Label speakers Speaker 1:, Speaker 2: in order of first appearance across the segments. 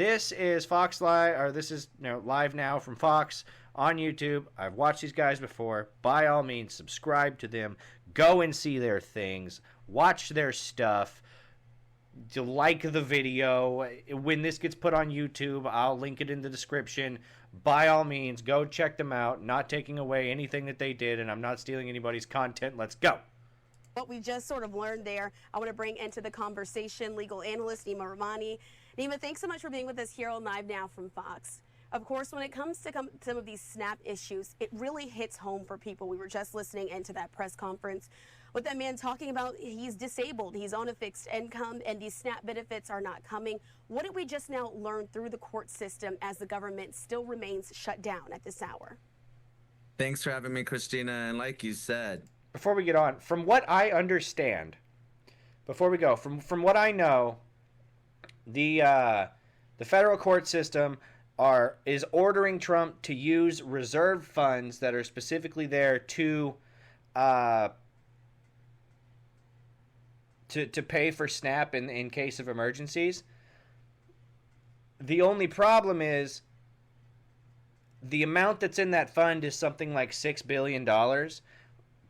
Speaker 1: This is Fox Live, or this is live now from Fox on YouTube. I've watched these guys before. By all means, subscribe to them. Go and see their things. Watch their stuff. To like the video. When this gets put on YouTube, I'll link it in the description. By all means, go check them out. Not taking away anything that they did, and I'm not stealing anybody's content. Let's go.
Speaker 2: What we just sort of learned there, I want to bring into the conversation legal analyst Nima Rahmani. Nima, thanks so much for being with us here on Live Now from Fox. Of course, when it comes to some of these SNAP issues, it really hits home for people. We were just listening into that press conference with that man talking about he's disabled, he's on a fixed income, and these SNAP benefits are not coming. What did we just now learn through the court system as the government still remains shut down at this hour?
Speaker 3: Thanks for having me, Christina. And like you said,
Speaker 1: before we get on, from what I understand, before we go, from what I know, the federal court system is ordering Trump to use reserve funds that are specifically there to pay for SNAP in case of emergencies. The only problem is the amount that's in that fund is something like $6 billion.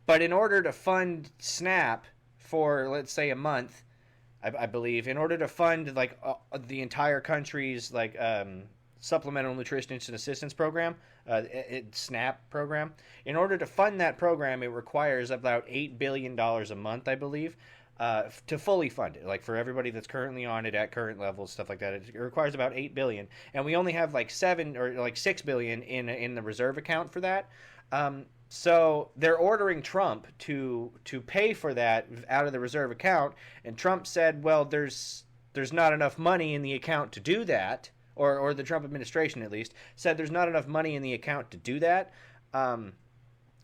Speaker 1: But in order to fund SNAP for, let's say, a month, I believe, in order to fund like the entire country's like supplemental nutrition and assistance program, SNAP program, in order to fund that program, it requires about $8 billion a month, I believe, to fully fund it. Like for everybody that's currently on it at current levels, stuff like that, it requires about $8 billion, and we only have like $6 billion in the reserve account for that. So they're ordering Trump to pay for that out of the reserve account, and Trump said, well, there's not enough money in the account to do that, or the Trump administration at least said there's not enough money in the account to do that.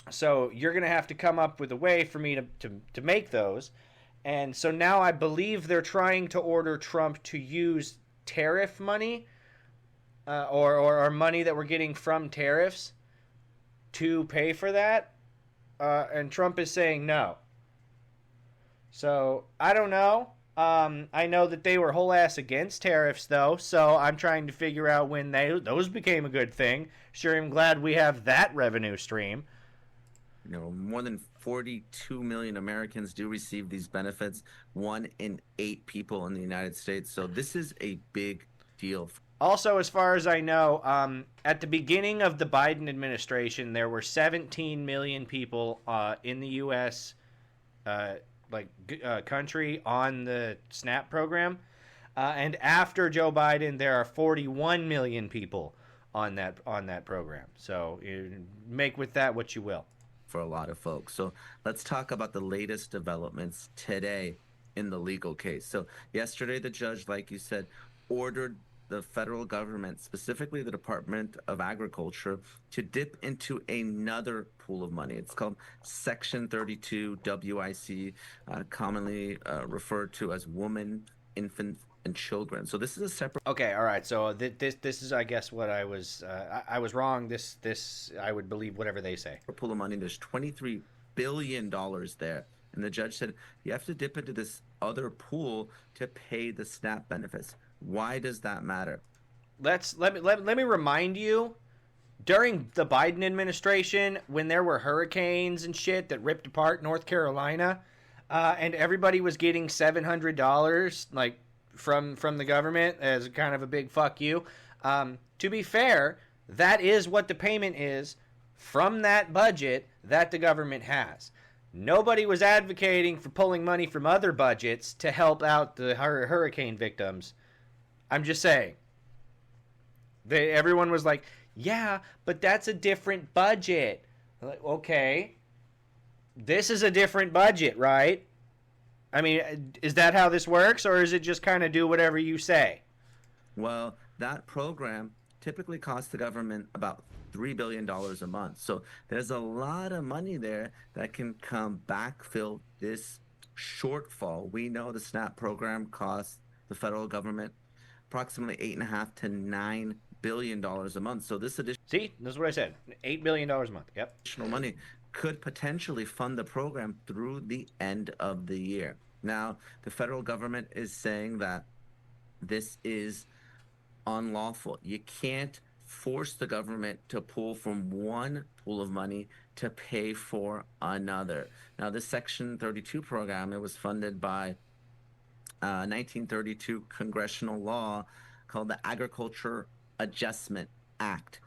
Speaker 1: So you're going to have to come up with a way for me to make those. And so now I believe they're trying to order Trump to use tariff money or money that we're getting from tariffs to pay for that, and Trump is saying no. So I don't know. I know that they were whole ass against tariffs, though, so I'm trying to figure out when those became a good thing. Sure, I'm glad we have that revenue stream.
Speaker 3: More than 42 million Americans do receive these benefits. 1 in 8 people in the United States. So this is a big deal.
Speaker 1: Also, as far as I know, at the beginning of the Biden administration, there were 17 million people in the U.S. Country on the SNAP program, and after Joe Biden, there are 41 million people on that program. So make with that what you will.
Speaker 3: For a lot of folks. So let's talk about the latest developments today in the legal case. So yesterday, the judge, like you said, ordered the federal government, specifically the Department of Agriculture, to dip into another pool of money. It's called Section 32 WIC, commonly referred to as women, infants, and children. So this is a separate.
Speaker 1: Okay, all right. So this is, I guess, what I was wrong. This I would believe whatever they say.
Speaker 3: Pool of money. There's $23 billion there, and the judge said you have to dip into this other pool to pay the SNAP benefits. Why does that matter?
Speaker 1: Let me remind you, during the Biden administration, when there were hurricanes and shit that ripped apart North Carolina, and everybody was getting $700 like from the government as kind of a big fuck you. To be fair, that is what the payment is from that budget that the government has. Nobody was advocating for pulling money from other budgets to help out the hurricane victims. I'm just saying. Everyone was like, yeah, but that's a different budget. Like, okay. This is a different budget, right? I mean, is that how this works, or is it just kind of do whatever you say?
Speaker 3: Well, that program typically costs the government about $3 billion a month. So there's a lot of money there that can come backfill this shortfall. We know the SNAP program costs the federal government approximately $8.5 to $9 billion a month. So this additional
Speaker 1: this is what I said, $8 billion a month. Yep.
Speaker 3: Additional money could potentially fund the program through the end of the year. Now, the federal government is saying that this is unlawful. You can't force the government to pull from one pool of money to pay for another. Now, this Section 32 program, it was funded by 1932 congressional law called the Agriculture Adjustment Act.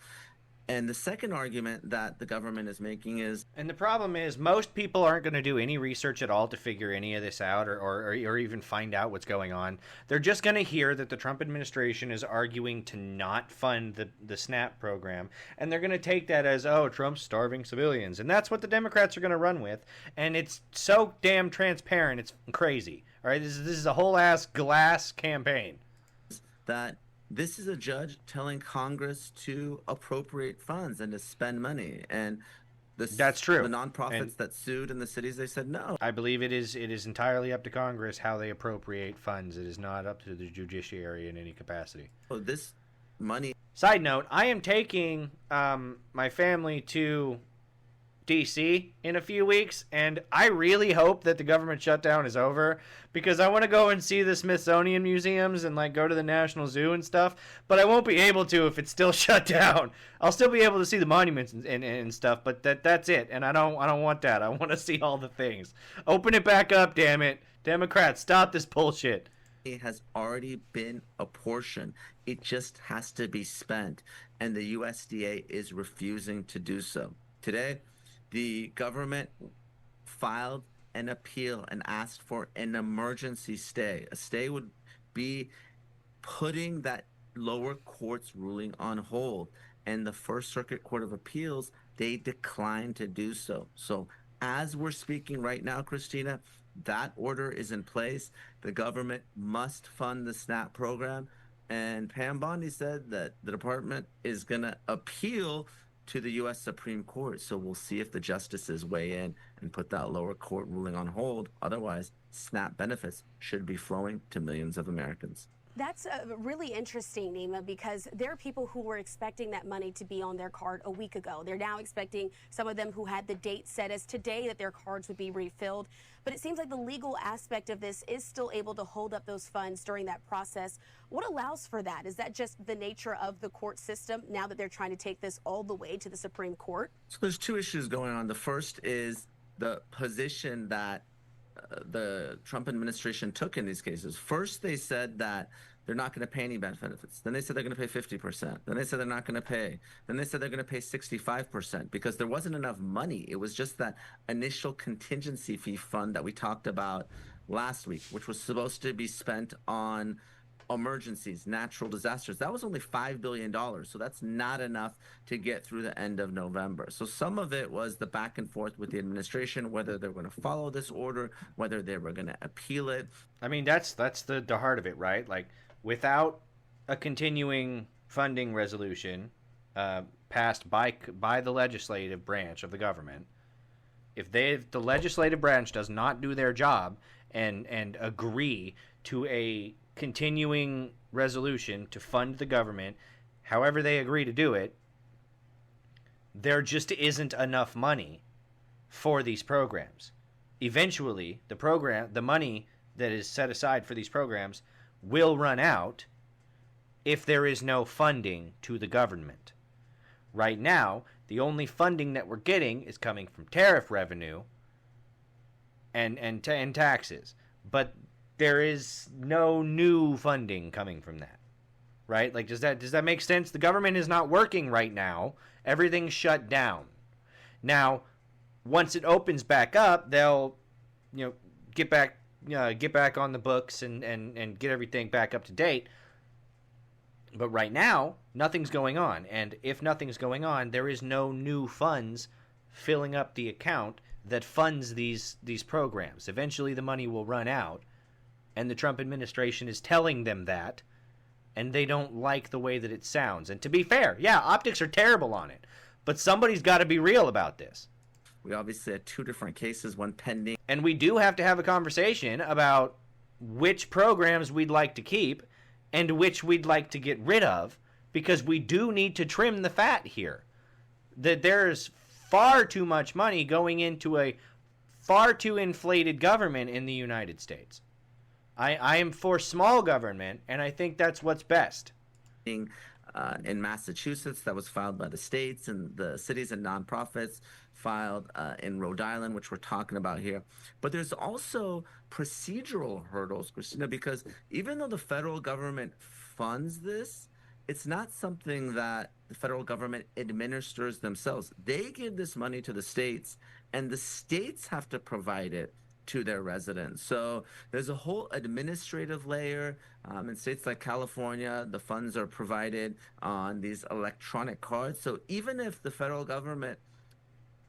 Speaker 3: And the second argument that the government is making is,
Speaker 1: and the problem is most people aren't going to do any research at all to figure any of this out, or even find out what's going on. They're just going to hear that the Trump administration is arguing to not fund the SNAP program, and they're going to take that as, oh, Trump's starving civilians. And that's what the Democrats are going to run with. And it's so damn transparent, it's crazy. All right, this is a whole ass glass campaign.
Speaker 3: That this is a judge telling Congress to appropriate funds and to spend money. And
Speaker 1: that's true.
Speaker 3: The nonprofits that sued in the cities, they said no.
Speaker 1: I believe it is entirely up to Congress how they appropriate funds. It is not up to the judiciary in any capacity.
Speaker 3: So this money.
Speaker 1: Side note, I am taking my family to DC in a few weeks, and I really hope that the government shutdown is over, because I want to go and see the Smithsonian museums and like go to the National Zoo and stuff, but I won't be able to if it's still shut down. I'll still be able to see the monuments and stuff, but that's it, and I don't want that. I want to see all the things. Open it back up, damn it. Democrats, stop this bullshit.
Speaker 3: It has already been apportioned. It just has to be spent, and the USDA is refusing to do so. Today, the government filed an appeal and asked for an emergency stay. A stay would be putting that lower court's ruling on hold. And the First Circuit Court of Appeals, they declined to do so. So as we're speaking right now, Christina, that order is in place. The government must fund the SNAP program. And Pam Bondi said that the department is going to appeal to the U.S. Supreme Court. So we'll see if the justices weigh in and put that lower court ruling on hold. Otherwise, SNAP benefits should be flowing to millions of Americans.
Speaker 2: That's really interesting, Nima, because there are people who were expecting that money to be on their card a week ago. They're now expecting, some of them who had the date set as today, that their cards would be refilled. But it seems like the legal aspect of this is still able to hold up those funds during that process. What allows for that? Is that just the nature of the court system now that they're trying to take this all the way to the Supreme Court?
Speaker 3: So there's two issues going on. The first is the position that the Trump administration took in these cases. First, they said that they're not going to pay any benefits. Then they said they're going to pay 50%. Then they said they're not going to pay. Then they said they're going to pay 65% because there wasn't enough money. It was just that initial contingency fee fund that we talked about last week, which was supposed to be spent on emergencies, natural disasters. That was only $5 billion. So that's not enough to get through the end of November. So some of it was the back and forth with the administration, whether they're going to follow this order, whether they were going to appeal it.
Speaker 1: I mean, that's the heart of it, right? Like, without a continuing funding resolution passed by the legislative branch of the government, if the legislative branch does not do their job and agree to a continuing resolution to fund the government, however they agree to do it, there just isn't enough money for these programs. Eventually, the money that is set aside for these programs will run out if there is no funding to the government. Right now, the only funding that we're getting is coming from tariff revenue and taxes. But there is no new funding coming from that. Right? Like, does that make sense? The government is not working right now. Everything's shut down. Now, once it opens back up, they'll, get back on the books and get everything back up to date. But right now, nothing's going on. And if nothing's going on, there is no new funds filling up the account that funds these programs. Eventually, the money will run out. And the Trump administration is telling them that. And they don't like the way that it sounds. And to be fair, yeah, optics are terrible on it. But somebody's got to be real about this.
Speaker 3: We obviously had two different cases, one pending.
Speaker 1: And we do have to have a conversation about which programs we'd like to keep and which we'd like to get rid of, because we do need to trim the fat here. That there's far too much money going into a far too inflated government in the United States. I am for small government, and I think that's what's best.
Speaker 3: in Massachusetts that was filed by the states, and the cities and nonprofits filed in Rhode Island, which we're talking about here. But there's also procedural hurdles, Christina, because even though the federal government funds this, it's not something that the federal government administers themselves. They give this money to the states, and the states have to provide it to their residents. So there's a whole administrative layer. In states like California, the funds are provided on these electronic cards. So even if the federal government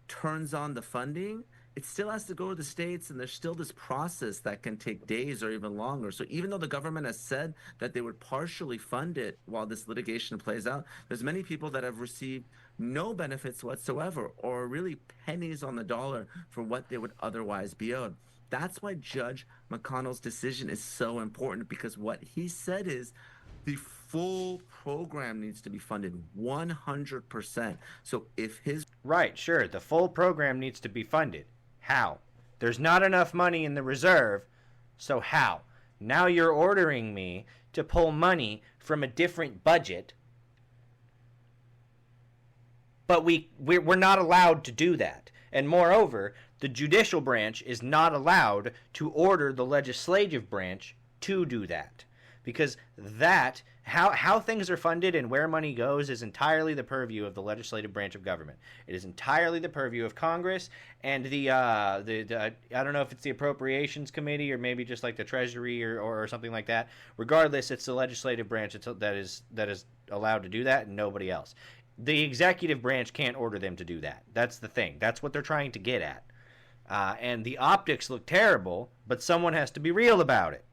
Speaker 3: turns on the funding, it still has to go to the states, and there's still this process that can take days or even longer. So even though the government has said that they would partially fund it while this litigation plays out, there's many people that have received no benefits whatsoever, or really pennies on the dollar for what they would otherwise be owed. That's why Judge McConnell's decision is so important, because what he said is the full program needs to be funded 100%. So if his
Speaker 1: Right, sure, the full program needs to be funded. How? There's not enough money in the reserve, so how? Now you're ordering me to pull money from a different budget, but we're not allowed to do that. And moreover, the judicial branch is not allowed to order the legislative branch to do that. Because that, how things are funded and where money goes is entirely the purview of the legislative branch of government. It is entirely the purview of Congress and the I don't know if it's the Appropriations Committee or maybe just like the Treasury or something like that. Regardless, it's the legislative branch that is allowed to do that, and nobody else. The executive branch can't order them to do that. That's the thing. That's what they're trying to get at. And the optics look terrible, but someone has to be real about it.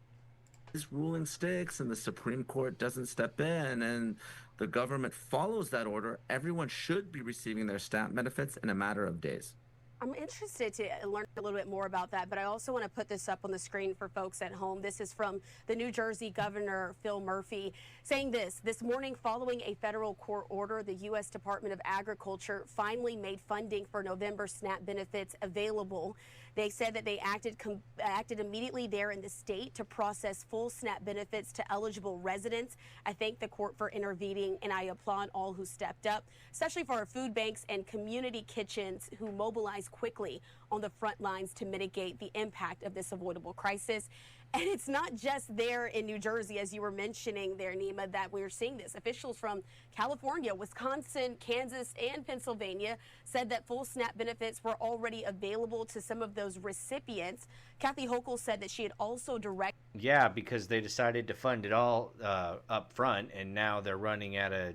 Speaker 3: This ruling sticks and the Supreme Court doesn't step in and the government follows that order, everyone should be receiving their SNAP benefits in a matter of days.
Speaker 2: I'm interested to learn a little bit more about that, but I also want to put this up on the screen for folks at home. This is from the New Jersey Governor Phil Murphy saying this morning following a federal court order, the U.S. Department of Agriculture finally made funding for November SNAP benefits available. They said that they acted immediately there in the state to process full SNAP benefits to eligible residents. I thank the court for intervening, and I applaud all who stepped up, especially for our food banks and community kitchens who mobilized quickly on the front lines to mitigate the impact of this avoidable crisis. And it's not just there in New Jersey, as you were mentioning there, Nima, that we're seeing this. Officials from California, Wisconsin, Kansas, and Pennsylvania said that full SNAP benefits were already available to some of those recipients. Kathy Hochul said that she had also directed.
Speaker 1: Yeah, because they decided to fund it all up front, and now they're running at a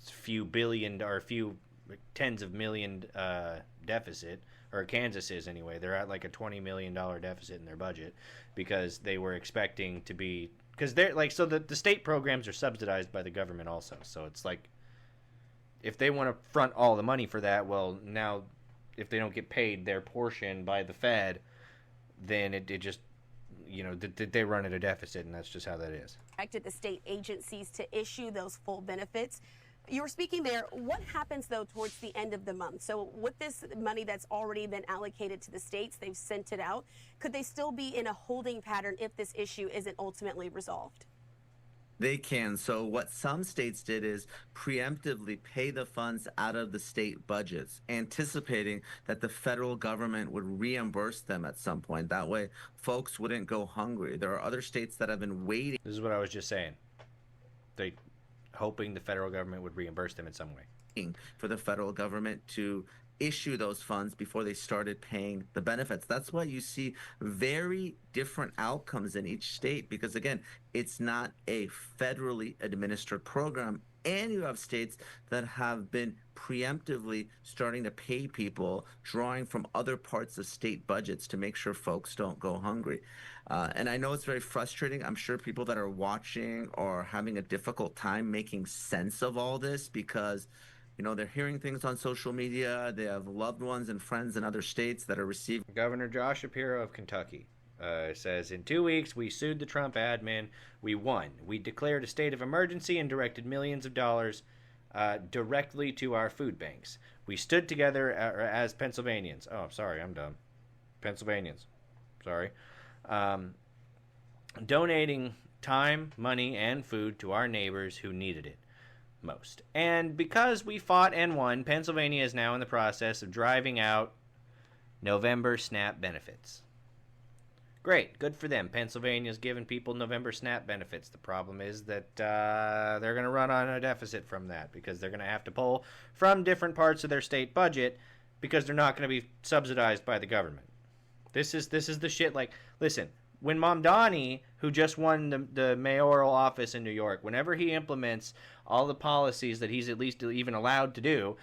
Speaker 1: few billion or a few tens of million deficit. Or Kansas is anyway. They're at like a $20 million deficit in their budget because they were expecting to be, because they're like, so the state programs are subsidized by the government also. So it's like, if they want to front all the money for that, well, now if they don't get paid their portion by the Fed, then it just, they run at a deficit, and that's just how that is.
Speaker 2: Directed the state agencies to issue those full benefits. You were speaking there. What happens, though, towards the end of the month? So with this money that's already been allocated to the states, they've sent it out. Could they still be in a holding pattern if this issue isn't ultimately resolved?
Speaker 3: They can. So what some states did is preemptively pay the funds out of the state budgets, anticipating that the federal government would reimburse them at some point. That way, folks wouldn't go hungry. There are other states that have been waiting.
Speaker 1: This is what I was just saying. They hoping the federal government would reimburse them in some way.
Speaker 3: For the federal government to issue those funds before they started paying the benefits. That's why you see very different outcomes in each state, because again, it's not a federally administered program. And you have states that have been preemptively starting to pay people, drawing from other parts of state budgets to make sure folks don't go hungry. And I know it's very frustrating. I'm sure people that are watching are having a difficult time making sense of all this because, they're hearing things on social media. They have loved ones and friends in other states that are receiving.
Speaker 1: Governor Josh Shapiro of Kentucky says, in 2 weeks, we sued the Trump admin. We won. We declared a state of emergency and directed millions of dollars directly to our food banks. We stood together as Pennsylvanians. Oh, sorry, I'm dumb. Pennsylvanians. Sorry. Donating time, money, and food to our neighbors who needed it most. And because we fought and won, Pennsylvania is now in the process of driving out November SNAP benefits. Great, good for them. Pennsylvania's giving people November SNAP benefits. The problem is that they're going to run on a deficit from that because they're going to have to pull from different parts of their state budget because they're not going to be subsidized by the government. This is the shit. Like, listen, when Mamdani, who just won the mayoral office in New York, whenever he implements all the policies that he's at least even allowed to do,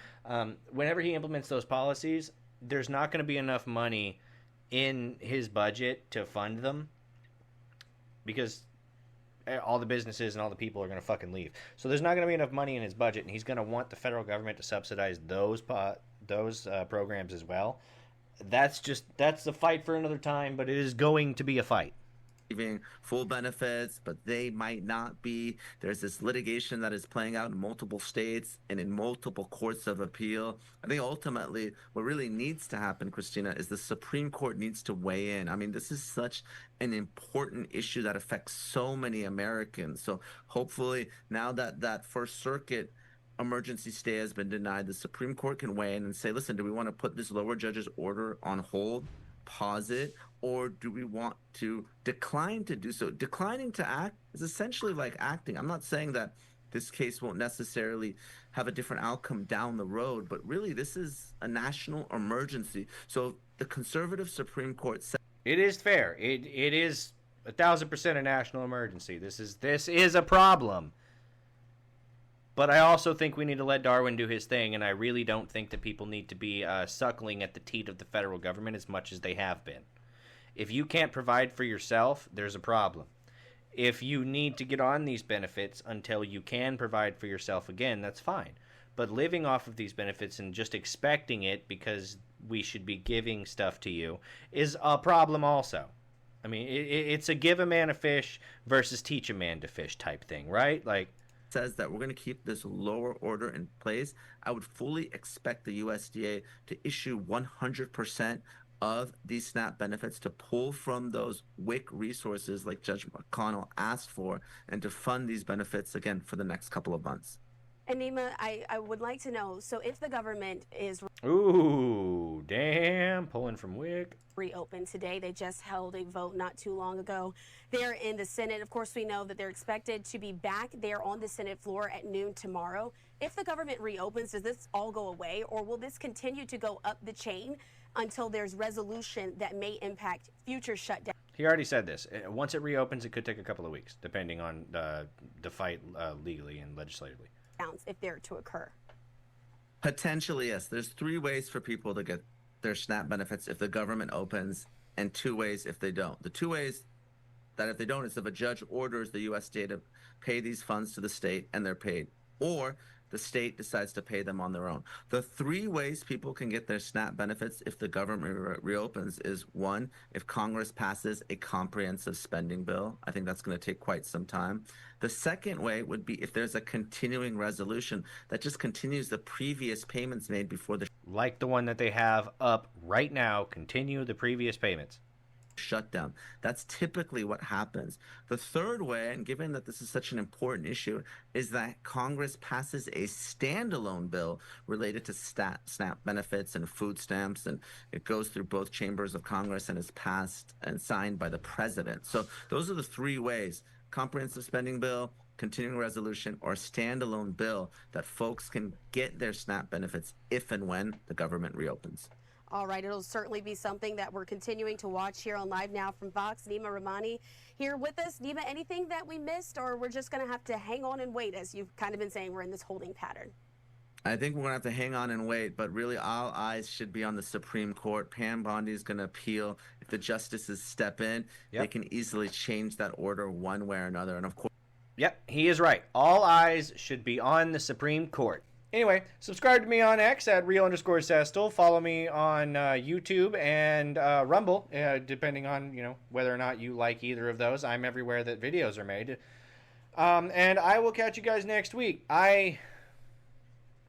Speaker 1: whenever he implements those policies, there's not going to be enough money in his budget to fund them because all the businesses and all the people are going to fucking leave. So there's not going to be enough money in his budget, and he's going to want the federal government to subsidize those programs as well. That's the fight for another time, but it is going to be a fight.
Speaker 3: Receiving full benefits, but they might not be. There's this litigation that is playing out in multiple states and in multiple courts of appeal. I think ultimately what really needs to happen, Christina, is the Supreme Court needs to weigh in. I mean, this is such an important issue that affects so many Americans. So hopefully now that First Circuit emergency stay has been denied, the Supreme Court can weigh in and say, listen, do we want to put this lower judge's order on hold, pause it, or do we want to decline to do so? Declining to act is essentially like acting. I'm not saying that this case won't necessarily have a different outcome down the road, but really this is a national emergency. So the conservative Supreme Court said
Speaker 1: it is fair. It is 1,000% a national emergency. This is a problem. But I also think we need to let Darwin do his thing, and I really don't think that people need to be suckling at the teat of the federal government as much as they have been. If you can't provide for yourself, there's a problem. If you need to get on these benefits until you can provide for yourself again, that's fine. But living off of these benefits and just expecting it because we should be giving stuff to you is a problem also. I mean, it's a give a man a fish versus teach a man to fish type thing, right? Like,
Speaker 3: says that we're going to keep this lower order in place. I would fully expect the USDA to issue 100% of these SNAP benefits, to pull from those WIC resources like Judge McConnell asked for, and to fund these benefits again for the next couple of months.
Speaker 2: And Nima, I would like to know, so if the government is
Speaker 1: ooh, damn, pulling from WIC.
Speaker 2: Reopened today, they just held a vote not too long ago there in the Senate. Of course, we know that they're expected to be back there on the Senate floor at noon tomorrow. If the government reopens, does this all go away, or will this continue to go up the chain until there's resolution that may impact future shutdowns?
Speaker 1: He already said this. Once it reopens, it could take a couple of weeks, depending on the fight legally and legislatively.
Speaker 2: If they're to occur.
Speaker 3: Potentially, yes. There's 3 ways for people to get their SNAP benefits if the government opens, and 2 ways if they don't. The 2 ways that if they don't is if a judge orders the USDA to pay these funds to the state and they're paid, or the state decides to pay them on their own. The 3 ways people can get their SNAP benefits if the government reopens is, 1, if Congress passes a comprehensive spending bill. I think that's going to take quite some time. The second way would be if there's a continuing resolution that just continues the previous payments made before the
Speaker 1: like the one that they have up right now, continue the previous payments.
Speaker 3: Shutdown. That's typically what happens. The third way, and given that this is such an important issue, is that Congress passes a standalone bill related to SNAP benefits and food stamps, and it goes through both chambers of Congress and is passed and signed by the president. So those are the 3 ways: comprehensive spending bill, continuing resolution, or a standalone bill that folks can get their SNAP benefits if and when the government reopens.
Speaker 2: All right, it'll certainly be something that we're continuing to watch here on Live Now from Fox. Nima Rahmani here with us. Nima, anything that we missed, or we're just going to have to hang on and wait, as you've kind of been saying, we're in this holding pattern?
Speaker 3: I think we're going to have to hang on and wait, but really all eyes should be on the Supreme Court. Pam Bondi is going to appeal. If the justices step in, they can easily change that order one way or another. And of course,
Speaker 1: yep, he is right. All eyes should be on the Supreme Court. Anyway, subscribe to me on X at @real_Sestill. Follow me on YouTube and Rumble, depending on whether or not you like either of those. I'm everywhere that videos are made. And I will catch you guys next week.